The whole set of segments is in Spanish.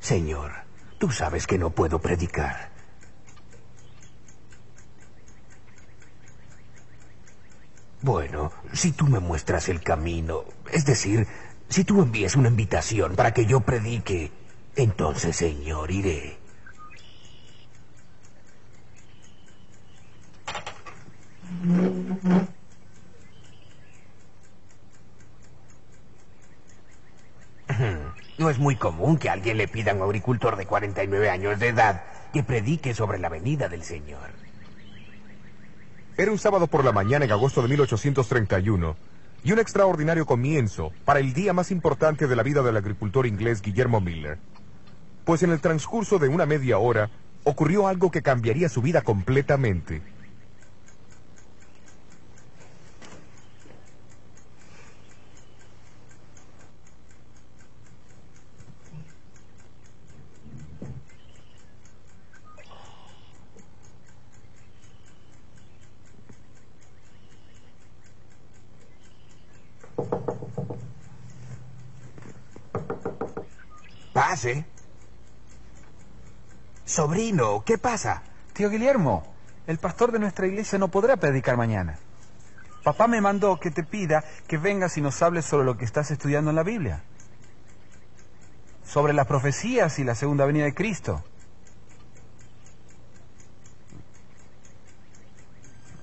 Señor, tú sabes que no puedo predicar. Bueno, si tú me muestras el camino, es decir, si tú envías una invitación para que yo predique, entonces, Señor, iré. No es muy común que alguien le pida a un agricultor de 49 años de edad que predique sobre la venida del Señor. Era un sábado por la mañana en agosto de 1831, y un extraordinario comienzo para el día más importante de la vida del agricultor inglés Guillermo Miller. Pues en el transcurso de una media hora, ocurrió algo que cambiaría su vida completamente. Pase. Sobrino, ¿qué pasa? Tío Guillermo, el pastor de nuestra iglesia no podrá predicar mañana. Papá me mandó que te pida que vengas y nos hables sobre lo que estás estudiando en la Biblia. Sobre las profecías y la segunda venida de Cristo.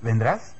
¿Vendrás?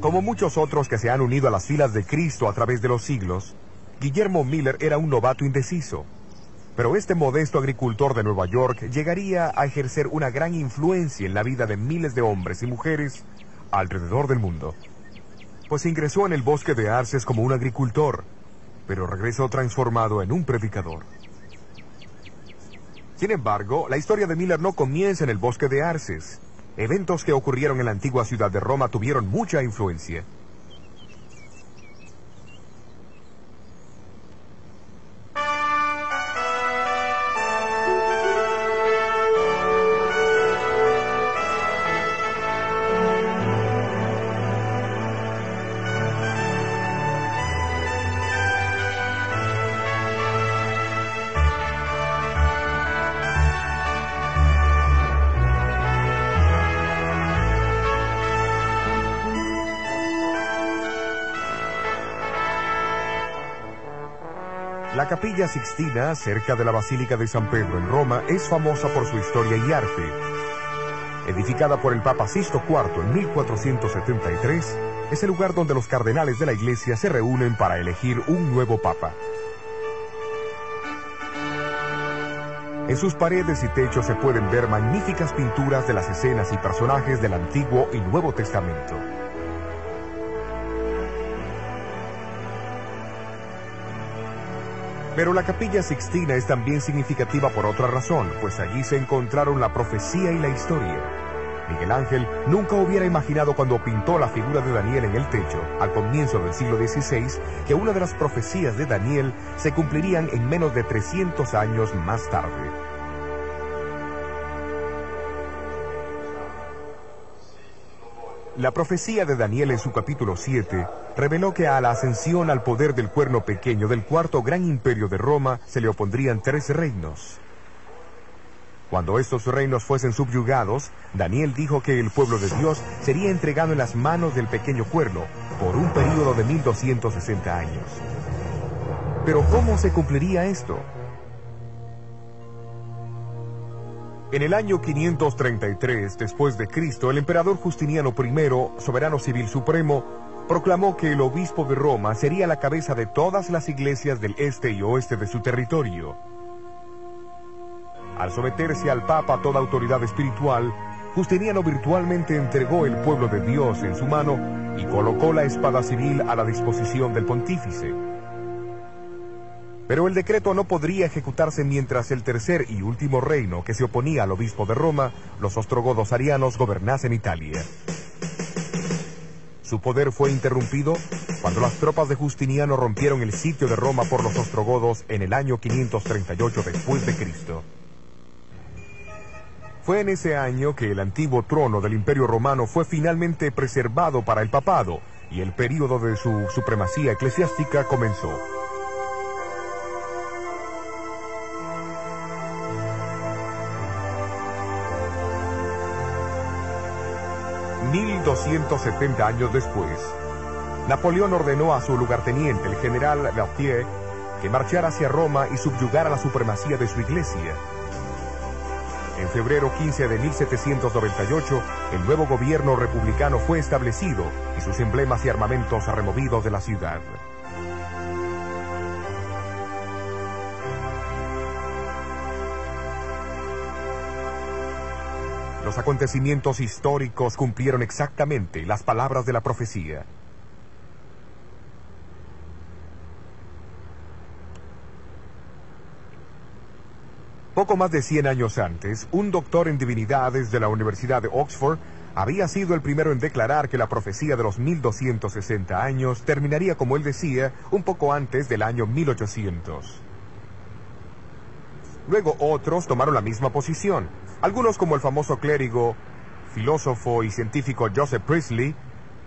Como muchos otros que se han unido a las filas de Cristo a través de los siglos, Guillermo Miller era un novato indeciso. Pero este modesto agricultor de Nueva York llegaría a ejercer una gran influencia en la vida de miles de hombres y mujeres alrededor del mundo. Pues ingresó en el bosque de Arces como un agricultor, pero regresó transformado en un predicador. Sin embargo, la historia de Miller no comienza en el bosque de Arces. Eventos que ocurrieron en la antigua ciudad de Roma tuvieron mucha influencia. La Capilla Sixtina, cerca de la Basílica de San Pedro en Roma, es famosa por su historia y arte. Edificada por el Papa Sixto IV en 1473, es el lugar donde los cardenales de la Iglesia se reúnen para elegir un nuevo Papa. En sus paredes y techos se pueden ver magníficas pinturas de las escenas y personajes del Antiguo y Nuevo Testamento. Pero la Capilla Sixtina es también significativa por otra razón, pues allí se encontraron la profecía y la historia. Miguel Ángel nunca hubiera imaginado cuando pintó la figura de Daniel en el techo, al comienzo del siglo XVI, que una de las profecías de Daniel se cumplirían en menos de 300 años más tarde. La profecía de Daniel en su capítulo 7 reveló que a la ascensión al poder del cuerno pequeño del cuarto gran imperio de Roma se le opondrían 3 reinos. Cuando estos reinos fuesen subyugados, Daniel dijo que el pueblo de Dios sería entregado en las manos del pequeño cuerno por un período de 1260 años. Pero ¿cómo se cumpliría esto? En el año 533 después de Cristo, el emperador Justiniano I, soberano civil supremo, proclamó que el obispo de Roma sería la cabeza de todas las iglesias del este y oeste de su territorio. Al someterse al Papa toda autoridad espiritual, Justiniano virtualmente entregó el pueblo de Dios en su mano y colocó la espada civil a la disposición del pontífice. Pero el decreto no podría ejecutarse mientras el tercer y último reino que se oponía al obispo de Roma, los ostrogodos arianos, gobernasen Italia. Su poder fue interrumpido cuando las tropas de Justiniano rompieron el sitio de Roma por los ostrogodos en el año 538 después de Cristo. Fue en ese año que el antiguo trono del Imperio Romano fue finalmente preservado para el papado y el período de su supremacía eclesiástica comenzó. $1270 años después, Napoleón ordenó a su lugarteniente, el general Berthier, que marchara hacia Roma y subyugara la supremacía de su iglesia. En febrero 15 de 1798, el nuevo gobierno republicano fue establecido y sus emblemas y armamentos removidos de la ciudad. Los acontecimientos históricos cumplieron exactamente las palabras de la profecía. Poco más de 100 años antes, un doctor en divinidades de la Universidad de Oxford había sido el primero en declarar que la profecía de los 1260 años terminaría, como él decía, un poco antes del año 1800. Luego otros tomaron la misma posición. Algunos, como el famoso clérigo, filósofo y científico Joseph Priestley,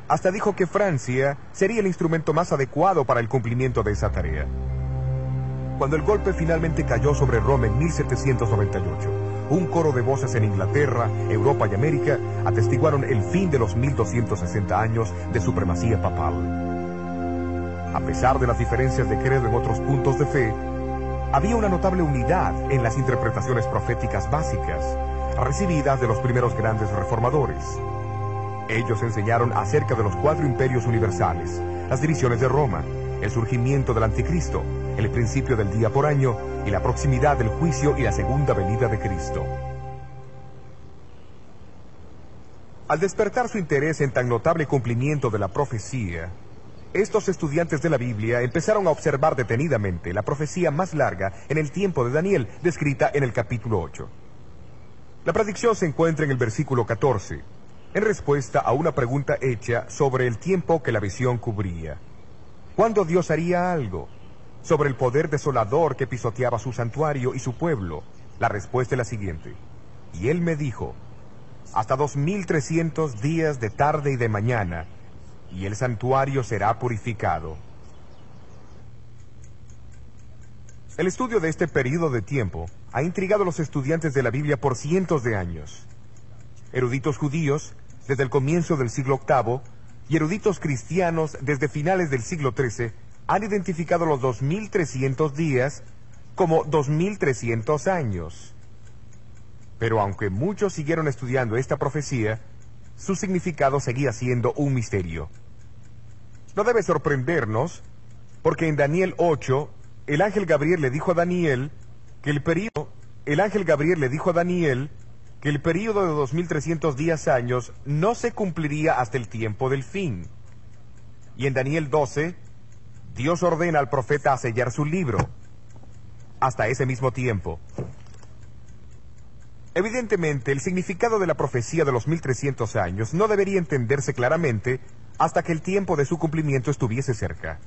hasta dijo que Francia sería el instrumento más adecuado para el cumplimiento de esa tarea. Cuando el golpe finalmente cayó sobre Roma en 1798, un coro de voces en Inglaterra, Europa y América atestiguaron el fin de los 1260 años de supremacía papal. A pesar de las diferencias de credo en otros puntos de fe, había una notable unidad en las interpretaciones proféticas básicas, recibidas de los primeros grandes reformadores. Ellos enseñaron acerca de los 4 imperios universales, las divisiones de Roma, el surgimiento del anticristo, el principio del día por año y la proximidad del juicio y la segunda venida de Cristo. Al despertar su interés en tan notable cumplimiento de la profecía, estos estudiantes de la Biblia empezaron a observar detenidamente la profecía más larga en el tiempo de Daniel, descrita en el capítulo 8. La predicción se encuentra en el versículo 14, en respuesta a una pregunta hecha sobre el tiempo que la visión cubría. ¿Cuándo Dios haría algo? Sobre el poder desolador que pisoteaba su santuario y su pueblo. La respuesta es la siguiente. Y él me dijo, hasta 2300 días de tarde y de mañana, y el santuario será purificado. El estudio de este periodo de tiempo ha intrigado a los estudiantes de la Biblia por cientos de años. Eruditos judíos, desde el comienzo del siglo VIII, y eruditos cristianos, desde finales del siglo XIII, han identificado los 2300 días como 2300 años. Pero aunque muchos siguieron estudiando esta profecía, su significado seguía siendo un misterio. No debe sorprendernos, porque en Daniel 8, el ángel Gabriel le dijo a Daniel que el período de 2300 días años no se cumpliría hasta el tiempo del fin. Y en Daniel 12, Dios ordena al profeta a sellar su libro hasta ese mismo tiempo. Evidentemente, el significado de la profecía de los 1300 años no debería entenderse claramente hasta que el tiempo de su cumplimiento estuviese cerca.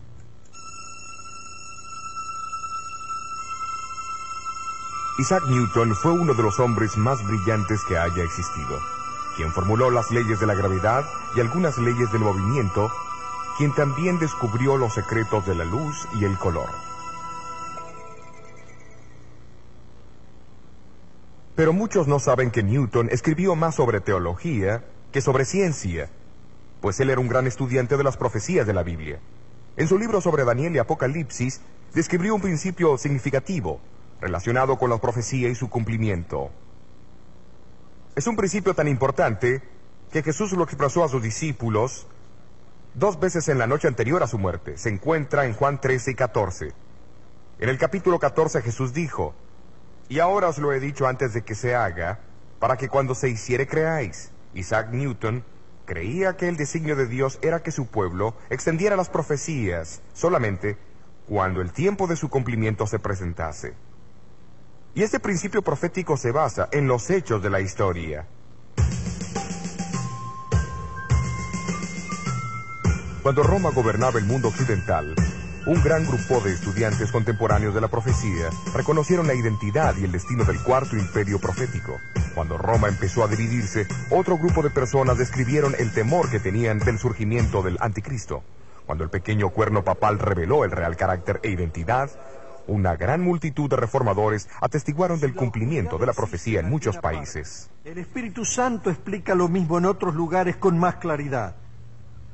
Isaac Newton fue uno de los hombres más brillantes que haya existido, quien formuló las leyes de la gravedad y algunas leyes del movimiento, quien también descubrió los secretos de la luz y el color. Pero muchos no saben que Newton escribió más sobre teología que sobre ciencia, pues él era un gran estudiante de las profecías de la Biblia. En su libro sobre Daniel y Apocalipsis, describió un principio significativo relacionado con la profecía y su cumplimiento. Es un principio tan importante que Jesús lo expresó a sus discípulos 2 veces en la noche anterior a su muerte. Se encuentra en Juan 13 y 14. En el capítulo 14 Jesús dijo: y ahora os lo he dicho antes de que se haga, para que cuando se hiciere creáis. Isaac Newton creía que el designio de Dios era que su pueblo extendiera las profecías solamente cuando el tiempo de su cumplimiento se presentase. Y este principio profético se basa en los hechos de la historia. Cuando Roma gobernaba el mundo occidental, un gran grupo de estudiantes contemporáneos de la profecía reconocieron la identidad y el destino del cuarto imperio profético. Cuando Roma empezó a dividirse, otro grupo de personas describieron el temor que tenían del surgimiento del anticristo. Cuando el pequeño cuerno papal reveló el real carácter e identidad, una gran multitud de reformadores atestiguaron del cumplimiento de la profecía en muchos países. El Espíritu Santo explica lo mismo en otros lugares con más claridad,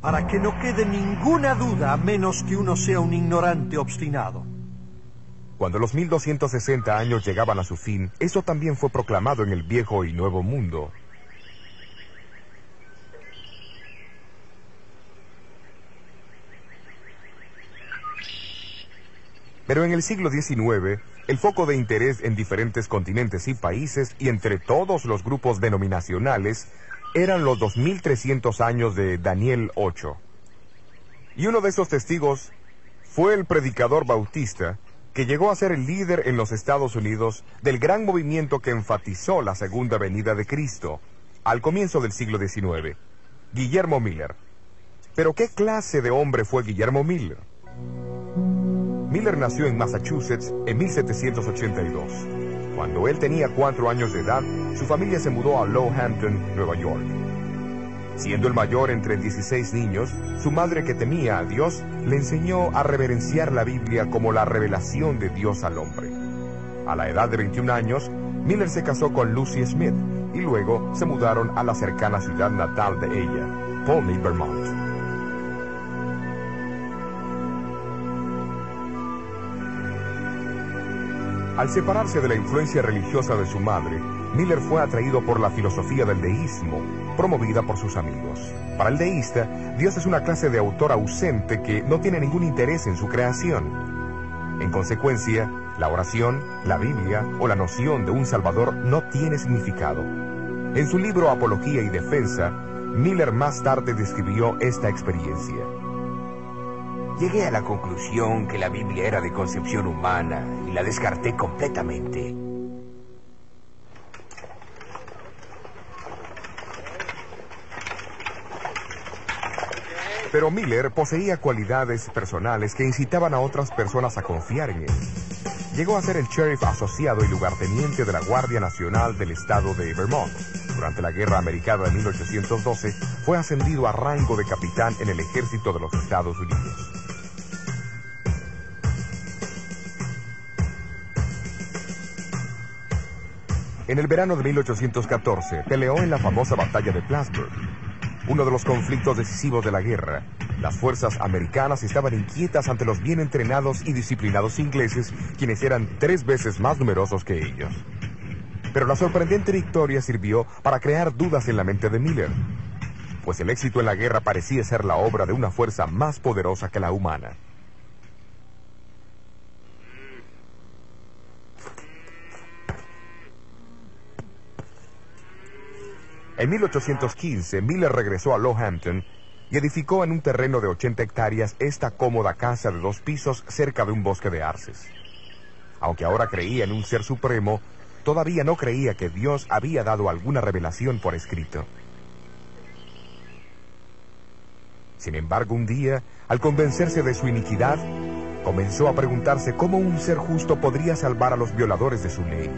para que no quede ninguna duda a menos que uno sea un ignorante obstinado. Cuando los 1260 años llegaban a su fin, eso también fue proclamado en el Viejo y Nuevo Mundo. Pero en el siglo XIX, el foco de interés en diferentes continentes y países y entre todos los grupos denominacionales eran los 2300 años de Daniel 8. Y uno de esos testigos fue el predicador bautista, que llegó a ser el líder en los Estados Unidos del gran movimiento que enfatizó la segunda venida de Cristo al comienzo del siglo XIX, Guillermo Miller. Pero ¿qué clase de hombre fue Guillermo Miller? Miller nació en Massachusetts en 1782. Cuando él tenía 4 años de edad, su familia se mudó a Lowhampton, Nueva York. Siendo el mayor entre 16 niños, su madre, que temía a Dios, le enseñó a reverenciar la Biblia como la revelación de Dios al hombre. A la edad de 21 años, Miller se casó con Lucy Smith y luego se mudaron a la cercana ciudad natal de ella, Pony, Vermont. Al separarse de la influencia religiosa de su madre, Miller fue atraído por la filosofía del deísmo, promovida por sus amigos. Para el deísta, Dios es una clase de autor ausente que no tiene ningún interés en su creación. En consecuencia, la oración, la Biblia o la noción de un Salvador no tiene significado. En su libro Apología y Defensa, Miller más tarde describió esta experiencia. Llegué a la conclusión que la Biblia era de concepción humana y la descarté completamente. Pero Miller poseía cualidades personales que incitaban a otras personas a confiar en él. Llegó a ser el sheriff asociado y lugarteniente de la Guardia Nacional del estado de Vermont. Durante la Guerra Americana de 1812, fue ascendido a rango de capitán en el ejército de los Estados Unidos. En el verano de 1814, peleó en la famosa batalla de Plattsburgh, uno de los conflictos decisivos de la guerra. Las fuerzas americanas estaban inquietas ante los bien entrenados y disciplinados ingleses, quienes eran 3 veces más numerosos que ellos. Pero la sorprendente victoria sirvió para crear dudas en la mente de Miller, pues el éxito en la guerra parecía ser la obra de una fuerza más poderosa que la humana. En 1815, Miller regresó a Lowhampton y edificó en un terreno de 80 hectáreas esta cómoda casa de 2 pisos cerca de un bosque de arces. Aunque ahora creía en un ser supremo, todavía no creía que Dios había dado alguna revelación por escrito. Sin embargo, un día, al convencerse de su iniquidad, comenzó a preguntarse cómo un ser justo podría salvar a los violadores de su ley.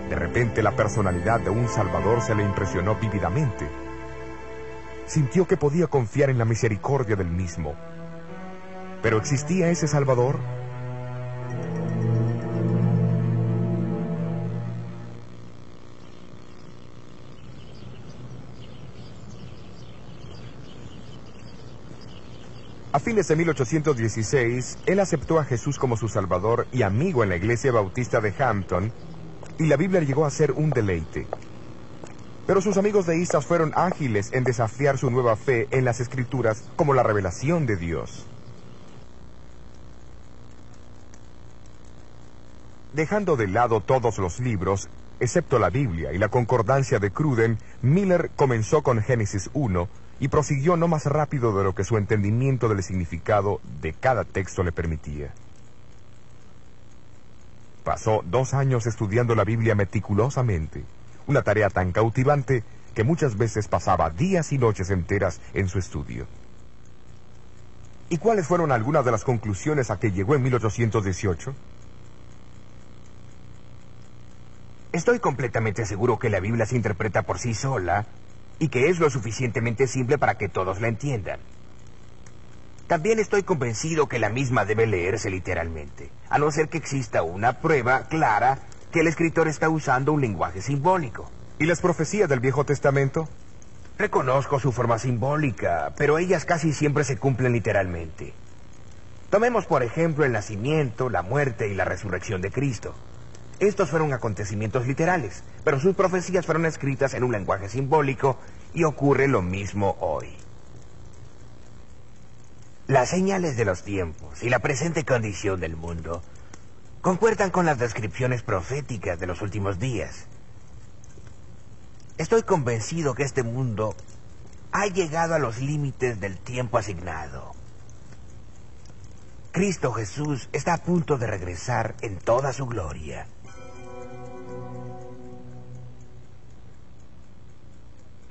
De repente, la personalidad de un Salvador se le impresionó vívidamente. Sintió que podía confiar en la misericordia del mismo. ¿Pero existía ese Salvador? A fines de 1816, él aceptó a Jesús como su Salvador y amigo en la iglesia bautista de Hampton, y la Biblia llegó a ser un deleite. Pero sus amigos deístas fueron ágiles en desafiar su nueva fe en las Escrituras como la revelación de Dios. Dejando de lado todos los libros, excepto la Biblia y la concordancia de Cruden, Miller comenzó con Génesis 1 y prosiguió no más rápido de lo que su entendimiento del significado de cada texto le permitía. Pasó 2 años estudiando la Biblia meticulosamente, una tarea tan cautivante que muchas veces pasaba días y noches enteras en su estudio. ¿Y cuáles fueron algunas de las conclusiones a que llegó en 1818? Estoy completamente seguro que la Biblia se interpreta por sí sola y que es lo suficientemente simple para que todos la entiendan. También estoy convencido que la misma debe leerse literalmente, a no ser que exista una prueba clara que el escritor está usando un lenguaje simbólico. ¿Y las profecías del Viejo Testamento? Reconozco su forma simbólica, pero ellas casi siempre se cumplen literalmente. Tomemos, por ejemplo, el nacimiento, la muerte y la resurrección de Cristo. Estos fueron acontecimientos literales, pero sus profecías fueron escritas en un lenguaje simbólico y ocurre lo mismo hoy. Las señales de los tiempos y la presente condición del mundo concuerdan con las descripciones proféticas de los últimos días. Estoy convencido que este mundo ha llegado a los límites del tiempo asignado. Cristo Jesús está a punto de regresar en toda su gloria.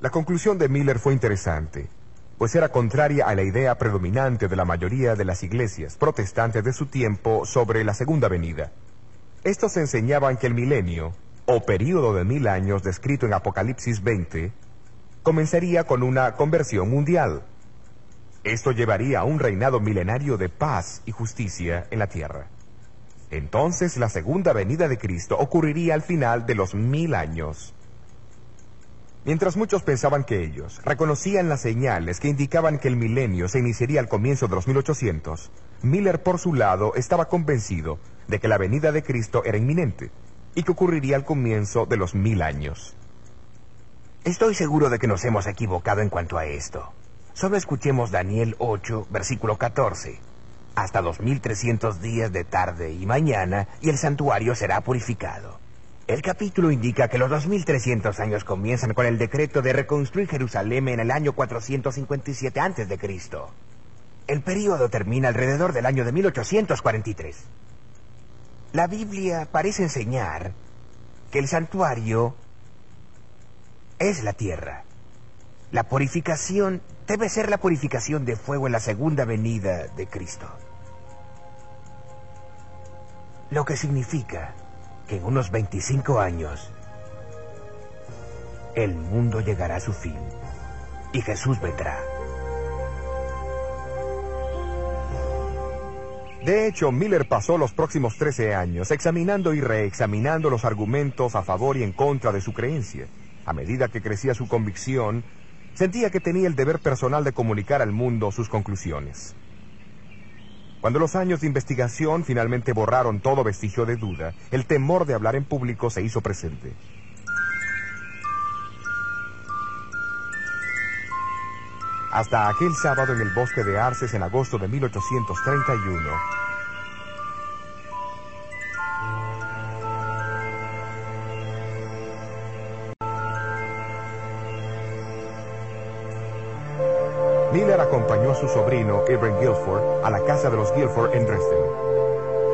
La conclusión de Miller fue interesante, pues era contraria a la idea predominante de la mayoría de las iglesias protestantes de su tiempo sobre la segunda venida. Estos enseñaban que el milenio, o período de 1000 años descrito en Apocalipsis 20, comenzaría con una conversión mundial. Esto llevaría a un reinado milenario de paz y justicia en la tierra. Entonces la segunda venida de Cristo ocurriría al final de los 1000 años. Mientras muchos pensaban que ellos reconocían las señales que indicaban que el milenio se iniciaría al comienzo de los 1800, Miller por su lado estaba convencido de que la venida de Cristo era inminente y que ocurriría al comienzo de los 1000 años. Estoy seguro de que nos hemos equivocado en cuanto a esto. Solo escuchemos Daniel 8, versículo 14. Hasta 2300 días de tarde y mañana, y el santuario será purificado. El capítulo indica que los 2300 años comienzan con el decreto de reconstruir Jerusalén en el año 457 a.C. El período termina alrededor del año de 1843. La Biblia parece enseñar que el santuario es la tierra. La purificación debe ser la purificación de fuego en la segunda venida de Cristo. Lo que significa que en unos 25 años el mundo llegará a su fin y Jesús vendrá. De hecho, Miller pasó los próximos 13 años examinando y reexaminando los argumentos a favor y en contra de su creencia. A medida que crecía su convicción, sentía que tenía el deber personal de comunicar al mundo sus conclusiones. Cuando los años de investigación finalmente borraron todo vestigio de duda, el temor de hablar en público se hizo presente. Hasta aquel sábado en el bosque de Arces en agosto de 1831, Miller acompañó a su sobrino, Ephraim Guilford, a la casa de los Guilford en Dresden.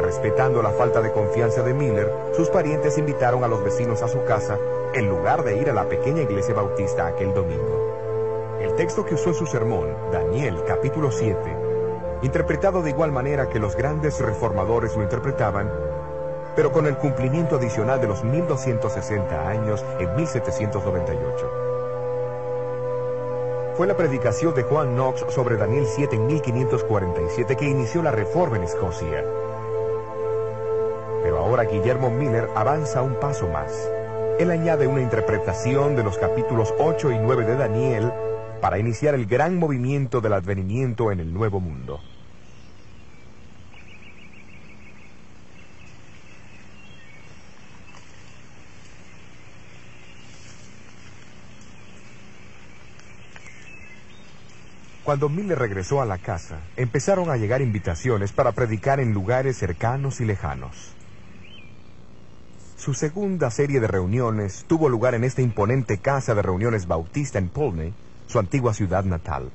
Respetando la falta de confianza de Miller, sus parientes invitaron a los vecinos a su casa, en lugar de ir a la pequeña iglesia bautista aquel domingo. El texto que usó en su sermón, Daniel capítulo 7, interpretado de igual manera que los grandes reformadores lo interpretaban, pero con el cumplimiento adicional de los 1260 años en 1798. Fue la predicación de Juan Knox sobre Daniel 7 en 1547 que inició la reforma en Escocia. Pero ahora Guillermo Miller avanza un paso más. Él añade una interpretación de los capítulos 8 y 9 de Daniel para iniciar el gran movimiento del advenimiento en el Nuevo Mundo. Cuando Miller regresó a la casa, empezaron a llegar invitaciones para predicar en lugares cercanos y lejanos. Su segunda serie de reuniones tuvo lugar en esta imponente casa de reuniones bautista en Polney, su antigua ciudad natal.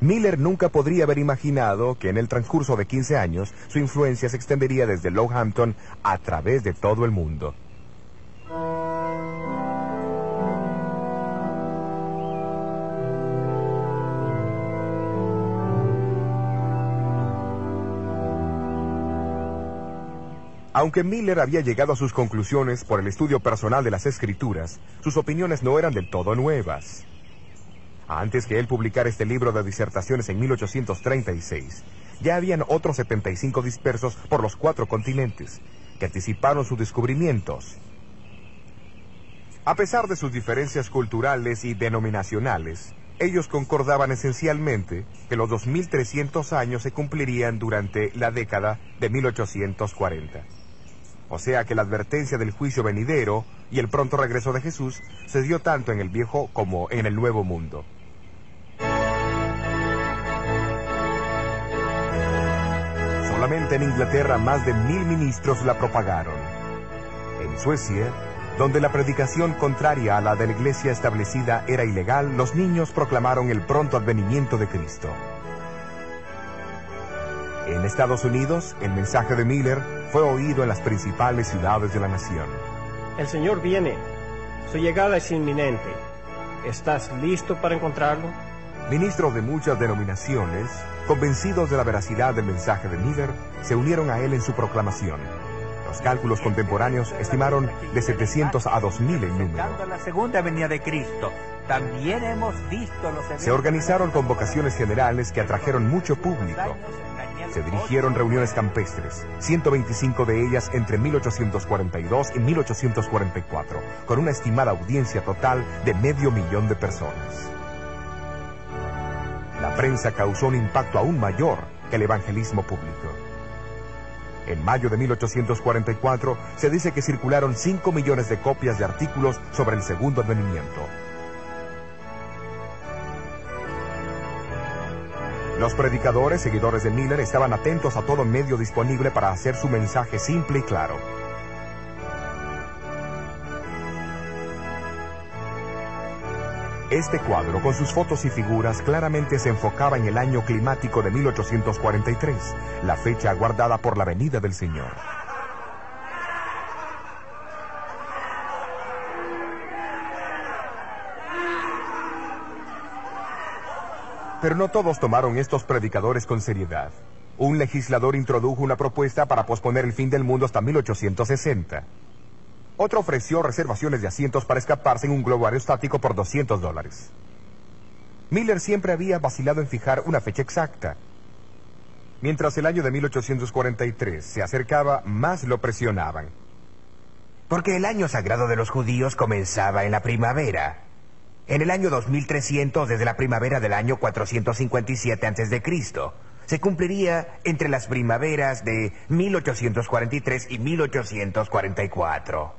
Miller nunca podría haber imaginado que en el transcurso de 15 años su influencia se extendería desde Lowhampton a través de todo el mundo. Aunque Miller había llegado a sus conclusiones por el estudio personal de las Escrituras, sus opiniones no eran del todo nuevas. Antes que él publicara este libro de disertaciones en 1836, ya habían otros 75 dispersos por los 4 continentes, que anticiparon sus descubrimientos. A pesar de sus diferencias culturales y denominacionales, ellos concordaban esencialmente que los 2300 años se cumplirían durante la década de 1840. O sea que la advertencia del juicio venidero y el pronto regreso de Jesús se dio tanto en el viejo como en el nuevo mundo. Solamente en Inglaterra más de 1000 ministros la propagaron. En Suecia, donde la predicación contraria a la de la iglesia establecida era ilegal, los niños proclamaron el pronto advenimiento de Cristo. En Estados Unidos, el mensaje de Miller fue oído en las principales ciudades de la nación. El Señor viene. Su llegada es inminente. ¿Estás listo para encontrarlo? Ministros de muchas denominaciones, convencidos de la veracidad del mensaje de Miller, se unieron a él en su proclamación. Los cálculos contemporáneos estimaron de 700 a 2000 en número. La segunda venida de Cristo. También hemos visto los eventos. Se organizaron convocaciones generales que atrajeron mucho público. Se dirigieron reuniones campestres, 125 de ellas entre 1842 y 1844, con una estimada audiencia total de 500,000 de personas. La prensa causó un impacto aún mayor que el evangelismo público. En mayo de 1844 se dice que circularon 5 millones de copias de artículos sobre el segundo advenimiento. Los predicadores, seguidores de Miller, estaban atentos a todo medio disponible para hacer su mensaje simple y claro. Este cuadro, con sus fotos y figuras, claramente se enfocaba en el año climático de 1843, la fecha aguardada por la venida del Señor. Pero no todos tomaron estos predicadores con seriedad. Un legislador introdujo una propuesta para posponer el fin del mundo hasta 1860. Otro ofreció reservaciones de asientos para escaparse en un globo aerostático por $200. Miller siempre había vacilado en fijar una fecha exacta. Mientras el año de 1843 se acercaba, más lo presionaban. Porque el año sagrado de los judíos comenzaba en la primavera. En el año 2300, desde la primavera del año 457 a.C., se cumpliría entre las primaveras de 1843 y 1844.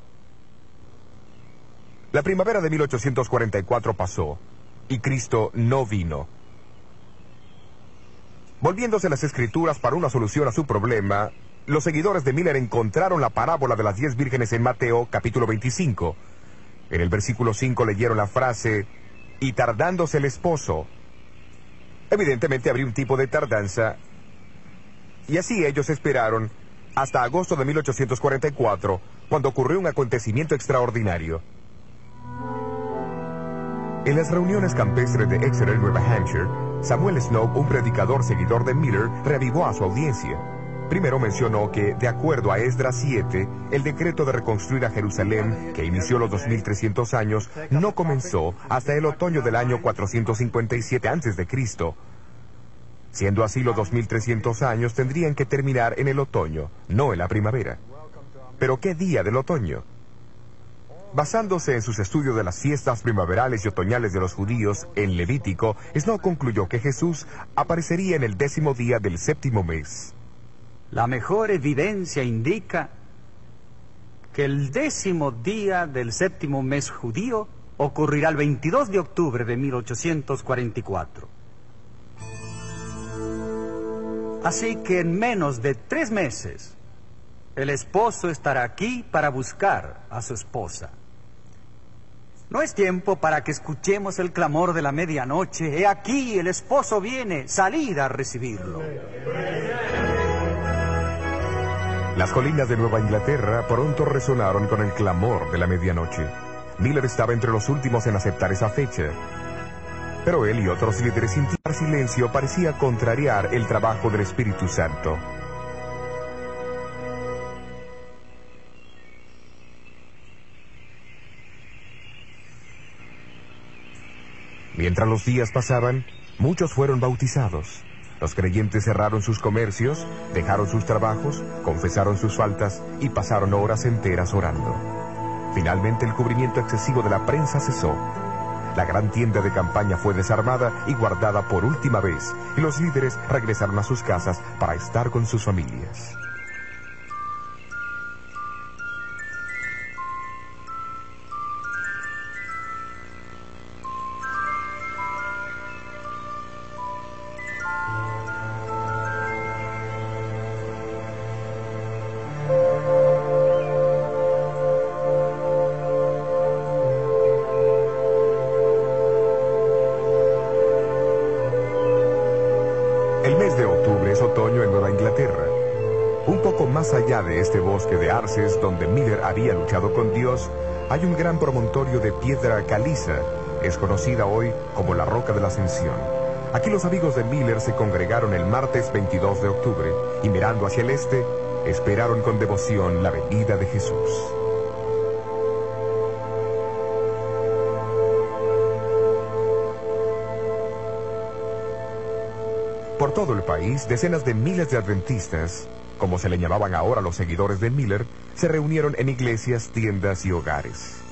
La primavera de 1844 pasó, y Cristo no vino. Volviéndose las Escrituras para una solución a su problema, los seguidores de Miller encontraron la parábola de las 10 vírgenes en Mateo, capítulo 25. En el versículo 5 leyeron la frase, y tardándose el esposo. Evidentemente habría un tipo de tardanza, y así ellos esperaron hasta agosto de 1844, cuando ocurrió un acontecimiento extraordinario. En las reuniones campestres de Exeter, Nueva Hampshire, Samuel Snow, un predicador seguidor de Miller, reavivó a su audiencia. Primero mencionó que, de acuerdo a Esdras 7, el decreto de reconstruir a Jerusalén, que inició los 2300 años, no comenzó hasta el otoño del año 457 a.C. Siendo así, los 2300 años tendrían que terminar en el otoño, no en la primavera. ¿Pero qué día del otoño? Basándose en sus estudios de las fiestas primaverales y otoñales de los judíos en Levítico, Snow concluyó que Jesús aparecería en el 10º día del 7º mes. La mejor evidencia indica que el 10º día del 7º mes judío ocurrirá el 22 de octubre de 1844. Así que en menos de 3 meses, el esposo estará aquí para buscar a su esposa. No es tiempo para que escuchemos el clamor de la medianoche. He aquí, el esposo viene, salid a recibirlo. Las colinas de Nueva Inglaterra pronto resonaron con el clamor de la medianoche. Miller estaba entre los últimos en aceptar esa fecha. Pero él y otros líderes sin silencio parecía contrariar el trabajo del Espíritu Santo. Mientras los días pasaban, muchos fueron bautizados. Los creyentes cerraron sus comercios, dejaron sus trabajos, confesaron sus faltas y pasaron horas enteras orando. Finalmente el cubrimiento excesivo de la prensa cesó. La gran tienda de campaña fue desarmada y guardada por última vez, y los líderes regresaron a sus casas para estar con sus familias. El mes de octubre es otoño en Nueva Inglaterra. Un poco más allá de este bosque de arces donde Miller había luchado con Dios, hay un gran promontorio de piedra caliza. Es conocida hoy como la Roca de la Ascensión. Aquí los amigos de Miller se congregaron el martes 22 de octubre y mirando hacia el este, esperaron con devoción la venida de Jesús. Por todo el país, decenas de miles de adventistas, como se le llamaban ahora los seguidores de Miller, se reunieron en iglesias, tiendas y hogares.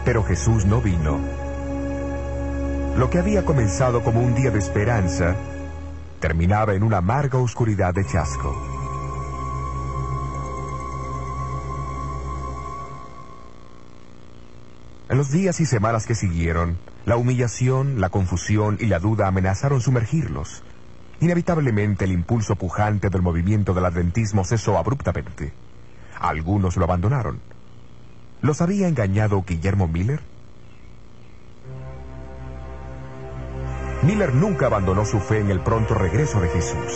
Pero Jesús no vino. Lo que había comenzado como un día de esperanza, terminaba en una amarga oscuridad de chasco. En los días y semanas que siguieron, la humillación, la confusión y la duda amenazaron sumergirlos. Inevitablemente el impulso pujante del movimiento del adventismo cesó abruptamente. Algunos lo abandonaron. ¿Los había engañado Guillermo Miller? Miller nunca abandonó su fe en el pronto regreso de Jesús.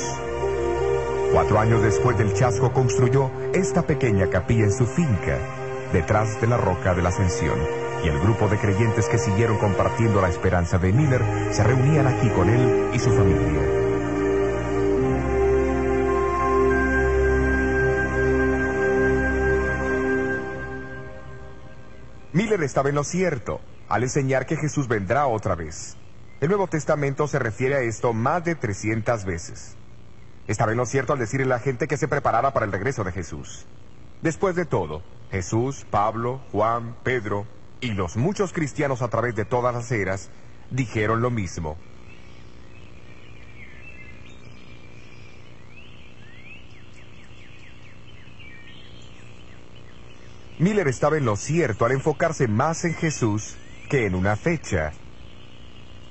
4 años después del chasco construyó esta pequeña capilla en su finca, detrás de la Roca de la Ascensión. y el grupo de creyentes que siguieron compartiendo la esperanza de Miller se reunían aquí con él y su familia. Miller estaba en lo cierto al enseñar que Jesús vendrá otra vez. El Nuevo Testamento se refiere a esto más de 300 veces. Estaba en lo cierto al decirle a la gente que se preparara para el regreso de Jesús. Después de todo, Jesús, Pablo, Juan, Pedro y los muchos cristianos a través de todas las eras dijeron lo mismo. Miller estaba en lo cierto al enfocarse más en Jesús que en una fecha.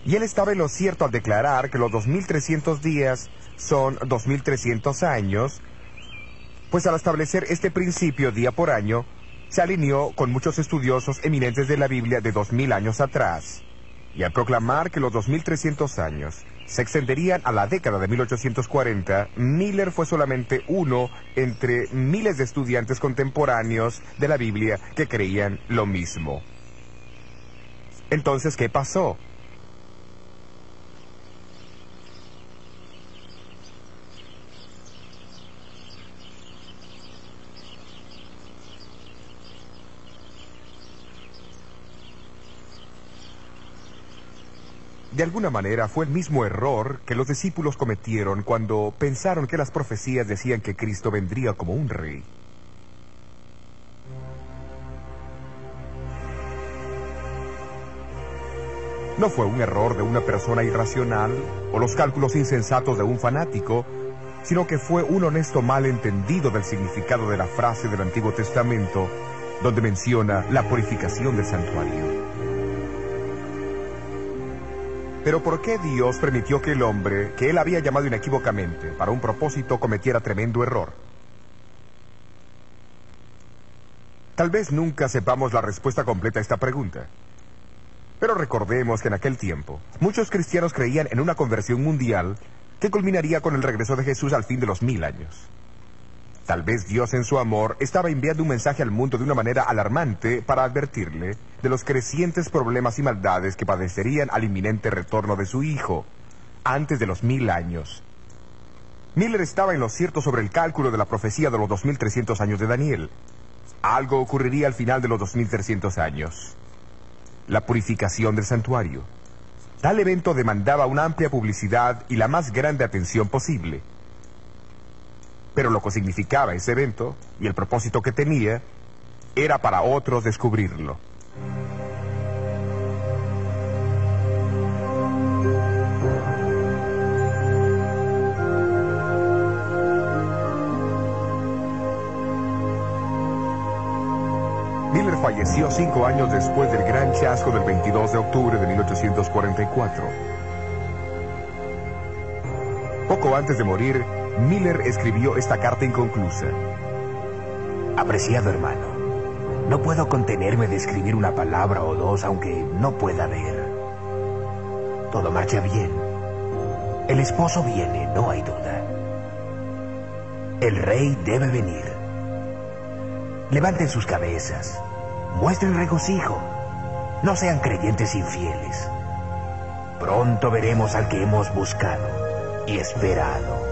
Y él estaba en lo cierto al declarar que los 2300 días son 2300 años, pues al establecer este principio día por año, se alineó con muchos estudiosos eminentes de la Biblia de 2000 años atrás. Y al proclamar que los 2300 años se extenderían a la década de 1840, Miller fue solamente uno entre miles de estudiantes contemporáneos de la Biblia que creían lo mismo. Entonces, ¿qué pasó? De alguna manera fue el mismo error que los discípulos cometieron cuando pensaron que las profecías decían que Cristo vendría como un rey. No fue un error de una persona irracional o los cálculos insensatos de un fanático, sino que fue un honesto malentendido del significado de la frase del Antiguo Testamento, donde menciona la purificación del santuario. Pero ¿por qué Dios permitió que el hombre, que él había llamado inequívocamente para un propósito, cometiera tremendo error? Tal vez nunca sepamos la respuesta completa a esta pregunta. Pero recordemos que en aquel tiempo, muchos cristianos creían en una conversión mundial que culminaría con el regreso de Jesús al fin de los 1000 años. Tal vez Dios en su amor estaba enviando un mensaje al mundo de una manera alarmante para advertirle de los crecientes problemas y maldades que padecerían al inminente retorno de su Hijo, antes de los 1000 años. Miller estaba en lo cierto sobre el cálculo de la profecía de los 2300 años de Daniel. Algo ocurriría al final de los 2300 años. La purificación del santuario. Tal evento demandaba una amplia publicidad y la más grande atención posible. Pero lo que significaba ese evento, y el propósito que tenía, era para otros descubrirlo. Miller falleció 5 años después del gran chasco del 22 de octubre de 1844. Poco antes de morir, Miller escribió esta carta inconclusa. Apreciado hermano, no puedo contenerme de escribir una palabra o dos aunque no pueda ver. Todo marcha bien. El esposo viene, no hay duda. El rey debe venir. Levanten sus cabezas. Muestren regocijo. No sean creyentes infieles. Pronto veremos al que hemos buscado y esperado.